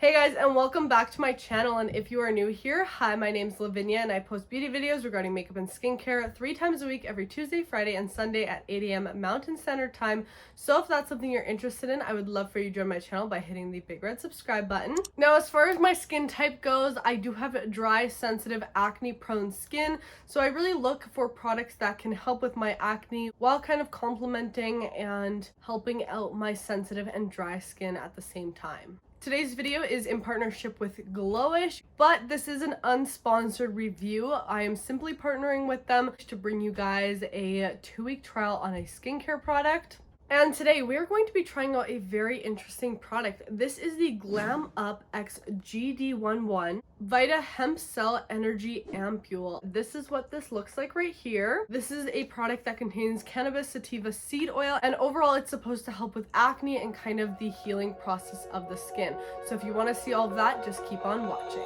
Hey guys, and welcome back to my channel. And if you are new here, hi, my name's Lavinia and I post beauty videos regarding makeup and skincare 3 times a week, every Tuesday, Friday, and Sunday at 8 a.m. Mountain Standard Time. So if that's something you're interested in, I would love for you to join my channel by hitting the big red subscribe button. Now, as far as my skin type goes, I do have dry, sensitive, acne-prone skin. So I really look for products that can help with my acne while kind of complementing and helping out my sensitive and dry skin at the same time. Today's video is in partnership with Glowish, but this is an unsponsored review. I am simply partnering with them to bring you guys a 2-week trial on a skincare product. And today we are going to be trying out a very interesting product. This is the Glam Up X GD11 Vita Hemp Cell Energy Ampoule. This is what this looks like right here. This is a product that contains cannabis sativa seed oil, and overall it's supposed to help with acne and kind of the healing process of the skin. So if you want to see all of that, just keep on watching.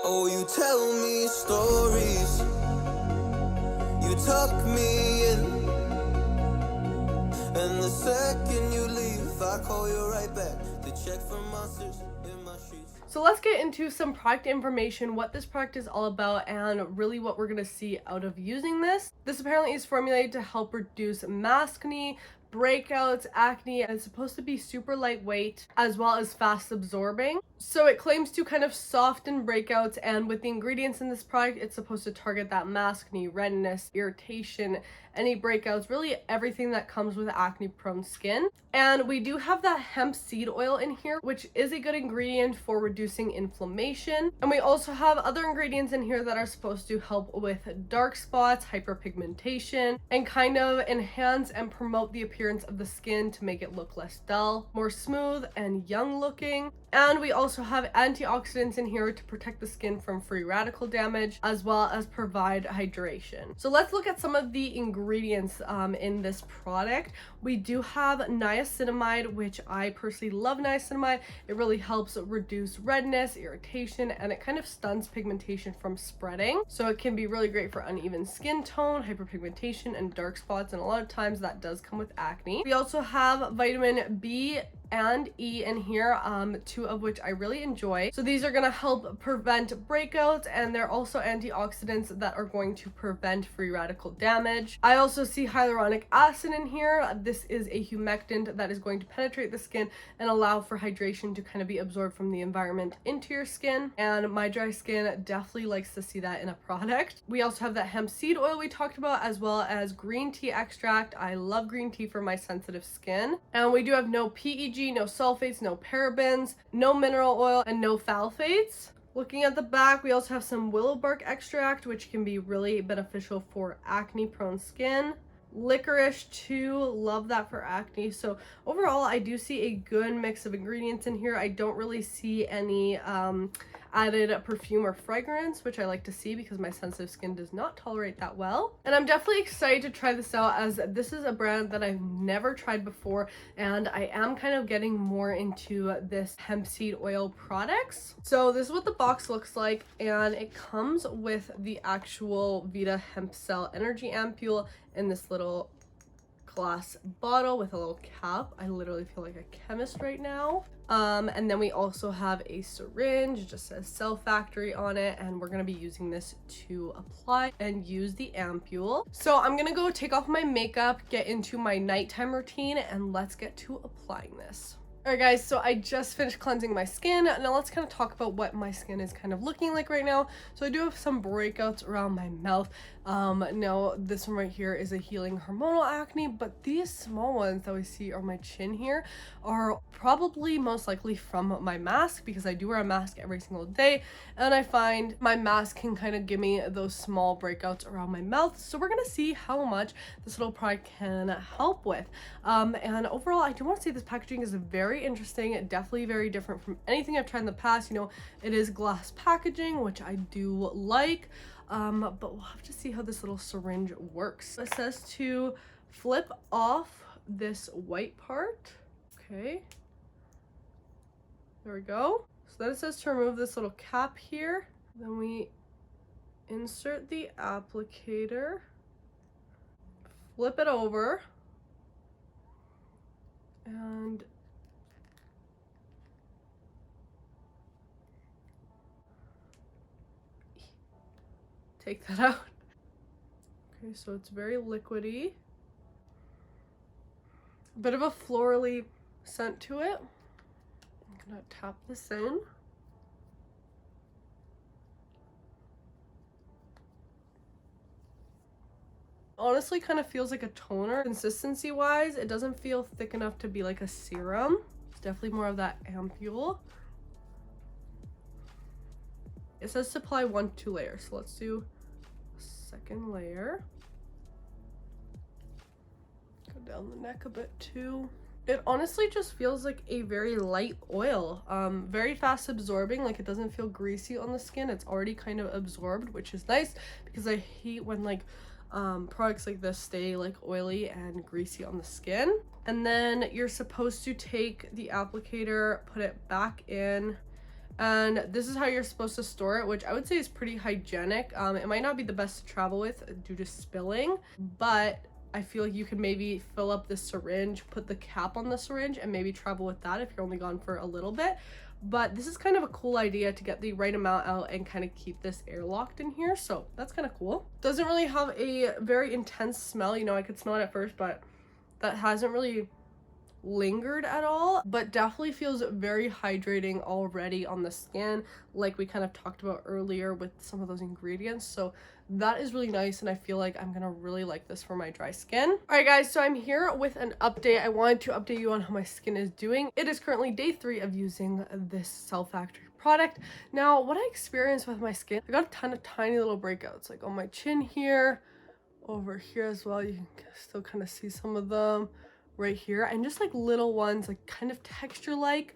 Oh, you tell me stories, you tuck me in, and the second you leave, I call you right back to check for monsters in my sheets. So let's get into some product information, what this product is all about, and really what we're going to see out of using this. This apparently is formulated to help reduce maskne, breakouts, acne, and it's supposed to be super lightweight as well as fast absorbing. So it claims to kind of soften breakouts, and with the ingredients in this product, it's supposed to target that maskne, redness, irritation, any breakouts, really everything that comes with acne prone skin. And we do have that hemp seed oil in here, which is a good ingredient for reducing inflammation. And we also have other ingredients in here that are supposed to help with dark spots, hyperpigmentation, and kind of enhance and promote the appearance of the skin to make it look less dull, more smooth and young looking. And we also have antioxidants in here to protect the skin from free radical damage, as well as provide hydration. So let's look at some of the ingredients in this product. We do have niacinamide, which I personally love niacinamide. It really helps reduce redness, irritation, and it kind of stunts pigmentation from spreading. So it can be really great for uneven skin tone, hyperpigmentation, and dark spots, and a lot of times that does come with acne. We also have vitamin B and E in here, 2 of which I really enjoy. So these are going to help prevent breakouts, and they're also antioxidants that are going to prevent free radical damage. I also see hyaluronic acid in here. This is a humectant that is going to penetrate the skin and allow for hydration to kind of be absorbed from the environment into your skin, and my dry skin definitely likes to see that in a product. We also have that hemp seed oil we talked about, as well as green tea extract. I love green tea for my sensitive skin. And we do have no PEG, no sulfates, no parabens, no mineral oil, and no phthalates. Looking at the back, we also have some willow bark extract, which can be really beneficial for acne prone skin. Licorice too, love that for acne. So overall, I do see a good mix of ingredients in here. I don't really see any added perfume or fragrance, which I like to see because my sensitive skin does not tolerate that well. And I'm definitely excited to try this out, as this is a brand that I've never tried before, and I am kind of getting more into this hemp seed oil products. So this is what the box looks like, and it comes with the actual Vita Hemp Cell Energy Ampoule in this little glass bottle with a little cap. I literally feel like a chemist right now. And then we also have a syringe. It just says Cell Factory on it, and we're gonna be using this to apply and use the ampoule. So I'm gonna go take off my makeup, get into my nighttime routine, and let's get to applying this. Alright guys, so I just finished cleansing my skin. Now let's kind of talk about what my skin is kind of looking like right now. So I do have some breakouts around my mouth. Now this one right here is a healing hormonal acne, but these small ones that we see on my chin here are probably most likely from my mask, because I do wear a mask every single day, and I find my mask can kind of give me those small breakouts around my mouth. So we're gonna see how much this little product can help with. And overall, I do want to say this packaging is very interesting, definitely very different from anything I've tried in the past. You know, it is glass packaging, which I do like, but we'll have to see how this little syringe works. It says to flip off this white part. Okay, there we go. So then it says to remove this little cap here. Then we insert the applicator, flip it over, and take that out. Okay, so it's very liquidy. Bit of a florally scent to it. I'm gonna tap this in. Honestly, kind of feels like a toner. Consistency wise, it doesn't feel thick enough to be like a serum. It's definitely more of that ampoule. It says to apply 1 to 2 layers, so let's do a second layer. Go down the neck a bit too. It honestly just feels like a very light oil, very fast absorbing. Like, it doesn't feel greasy on the skin. It's already kind of absorbed, which is nice because I hate when like products like this stay like oily and greasy on the skin. And then you're supposed to take the applicator, put it back in, and this is how you're supposed to store it, which I would say is pretty hygienic. It might not be the best to travel with due to spilling, but I feel like you could maybe fill up the syringe, put the cap on the syringe, and maybe travel with that if you're only gone for a little bit. But this is kind of a cool idea to get the right amount out and kind of keep this airlocked in here, so that's kind of cool. Doesn't really have a very intense smell. You know, I could smell it at first, but that hasn't really lingered at all, but definitely feels very hydrating already on the skin, like we kind of talked about earlier with some of those ingredients. So that is really nice, and I feel like I'm gonna really like this for my dry skin. All right guys, so I'm here with an update. I wanted to update you on how my skin is doing. It is currently day 3 of using this Cell Factory product. Now, what I experienced with my skin, I got a ton of tiny little breakouts, like on my chin here, over here as well. You can still kind of see some of them right here, and just like little ones, like kind of texture like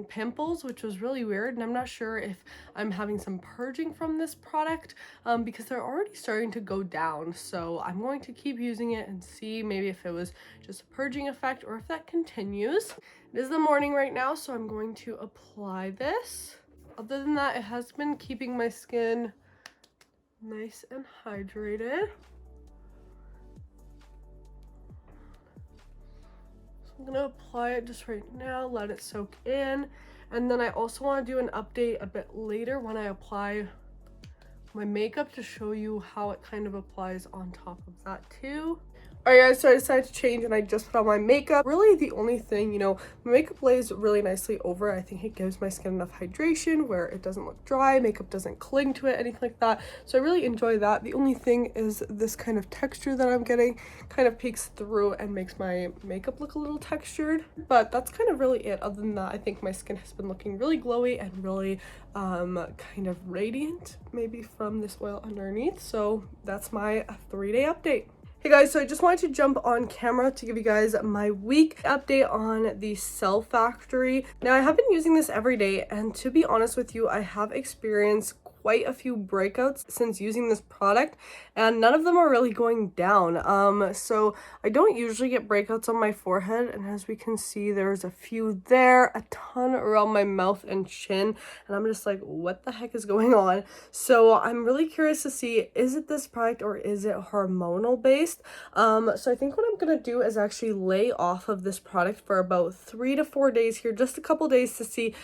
pimples, which was really weird. And I'm not sure if I'm having some purging from this product because they're already starting to go down. So I'm going to keep using it and see maybe if it was just a purging effect or if that continues. It is the morning right now, so I'm going to apply this. Other than that, it has been keeping my skin nice and hydrated. I'm gonna apply it just right now, let it soak in, and then I also want to do an update a bit later when I apply my makeup to show you how it kind of applies on top of that too. Alright guys, so I decided to change and I just put on my makeup. Really the only thing, you know, my makeup lays really nicely over. I think it gives my skin enough hydration where it doesn't look dry, makeup doesn't cling to it, anything like that. So I really enjoy that. The only thing is this kind of texture that I'm getting kind of peeks through and makes my makeup look a little textured. But that's kind of really it. Other than that, I think my skin has been looking really glowy and really kind of radiant, maybe from this oil underneath. So that's my 3-day update. Hey guys, so I just wanted to jump on camera to give you guys my week update on the Cell Factory. Now, I have been using this every day, and to be honest with you, I have experienced quite a few breakouts since using this product, and none of them are really going down. So I don't usually get breakouts on my forehead, and as we can see, there's a few there, a ton around my mouth and chin, and I'm just like, what the heck is going on? So I'm really curious to see, is it this product or is it hormonal based? So I think what I'm gonna do is actually lay off of this product for about 3 to 4 days here, just a couple days, to see,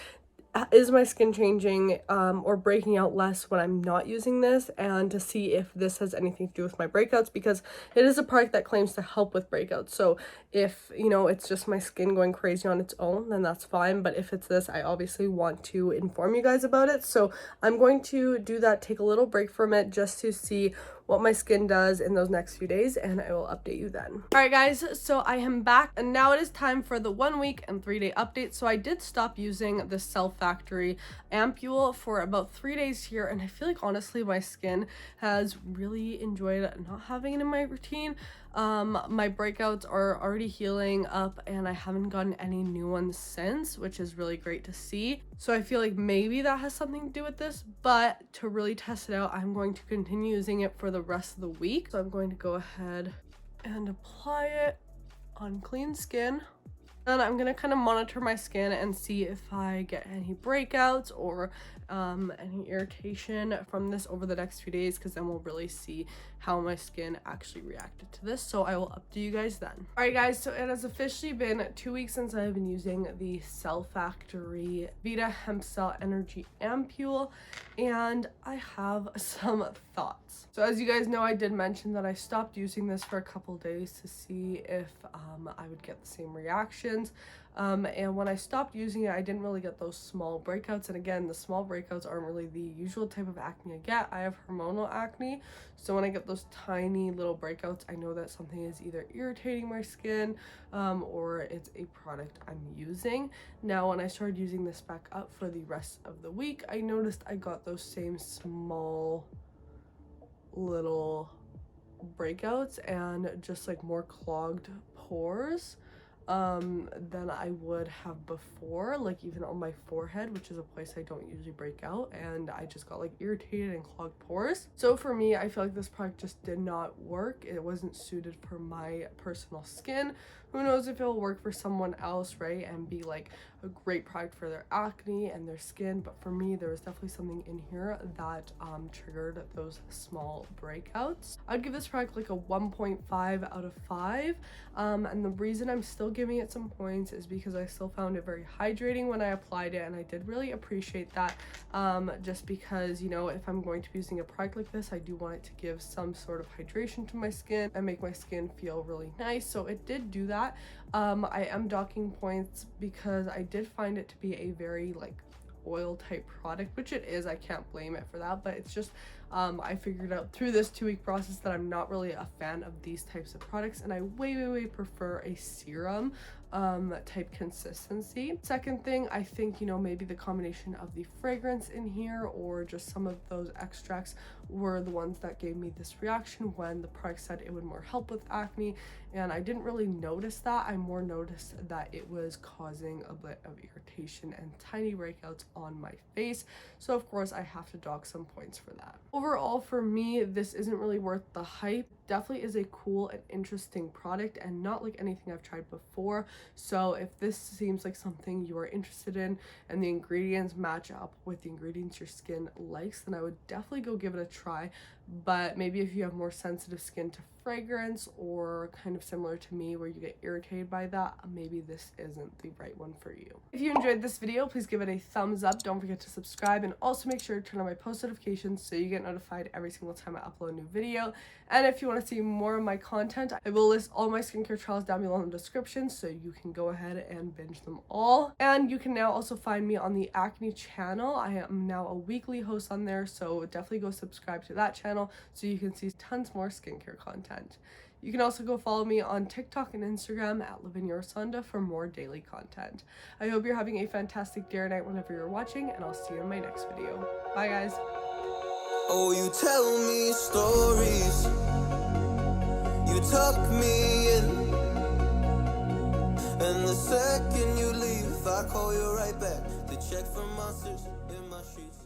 is my skin changing or breaking out less when I'm not using this, and to see if this has anything to do with my breakouts, because it is a product that claims to help with breakouts. So if, you know, it's just my skin going crazy on its own, then that's fine. But if it's this, I obviously want to inform you guys about it. So I'm going to do that, take a little break from it just to see what my skin does in those next few days, and I will update you then. All right guys, so I am back, and now it is time for the 1 week and 3-day update. So I did stop using the Cell Factory Ampoule for about 3 days here, and I feel like honestly my skin has really enjoyed not having it in my routine. My breakouts are already healing up, and I haven't gotten any new ones since, which is really great to see. So I feel like maybe that has something to do with this, but to really test it out, I'm going to continue using it for the rest of the week. So I'm going to go ahead and apply it on clean skin. Then I'm gonna kind of monitor my skin and see if I get any breakouts or any irritation from this over the next few days, because then we'll really see how my skin actually reacted to this. So I will update you guys then. All right, guys, so it has officially been 2 weeks since I've been using the Cell Factory Vita Hemp Cell Energy Ampoule, and I have some thoughts. So as you guys know, I did mention that I stopped using this for a couple days to see if I would get the same reactions. And when I stopped using it, I didn't really get those small breakouts. And again, the small breakouts aren't really the usual type of acne I get. I have hormonal acne, so when I get those tiny little breakouts, I know that something is either irritating my skin or it's a product I'm using. Now, when I started using this back up for the rest of the week, I noticed I got those same small little breakouts and just like more clogged pores than I would have before, like even on my forehead, which is a place I don't usually break out, and I just got like irritated and clogged pores. So for me, I feel like this product just did not work. It wasn't suited for my personal skin. Who knows if it'll work for someone else, right, and be like a great product for their acne and their skin, but for me there was definitely something in here that triggered those small breakouts. I'd give this product like a 1.5 out of 5, and the reason I'm still giving it some points is because I still found it very hydrating when I applied it, and I did really appreciate that, just because, you know, if I'm going to be using a product like this, I do want it to give some sort of hydration to my skin and make my skin feel really nice. So it did do that. I am docking points because I did find it to be a very like oil type product, which it is. I can't blame it for that, but it's just I figured out through this 2-week process that I'm not really a fan of these types of products, and I way prefer a serum type consistency. Second thing, I think, you know, maybe the combination of the fragrance in here or just some of those extracts were the ones that gave me this reaction when the product said it would more help with acne, and I didn't really notice that. I more noticed that it was causing a bit of irritation and tiny breakouts on my face, so of course I have to dock some points for that. Overall, for me, this isn't really worth the hype. Definitely is a cool and interesting product and not like anything I've tried before. So if this seems like something you are interested in and the ingredients match up with the ingredients your skin likes, then I would definitely go give it a try. But maybe if you have more sensitive skin to fragrance, or kind of similar to me where you get irritated by that, maybe this isn't the right one for you. If you enjoyed this video, please give it a thumbs up. Don't forget to subscribe, and also make sure to turn on my post notifications so you get notified every single time I upload a new video. And if you want to see more of my content, I will list all my skincare trials down below in the description, so you can go ahead and binge them all. And you can now also find me on the Acne channel. I am now a weekly host on there, so definitely go subscribe to that channel so you can see tons more skincare content. You can also go follow me on TikTok and Instagram at LavinyaRosanda for more daily content. I hope you're having a fantastic day or night whenever you're watching, and I'll see you in my next video. Bye, guys. Oh, you tell me stories, you tuck me in, and the second you leave, I call you right back to check for monsters in my sheets.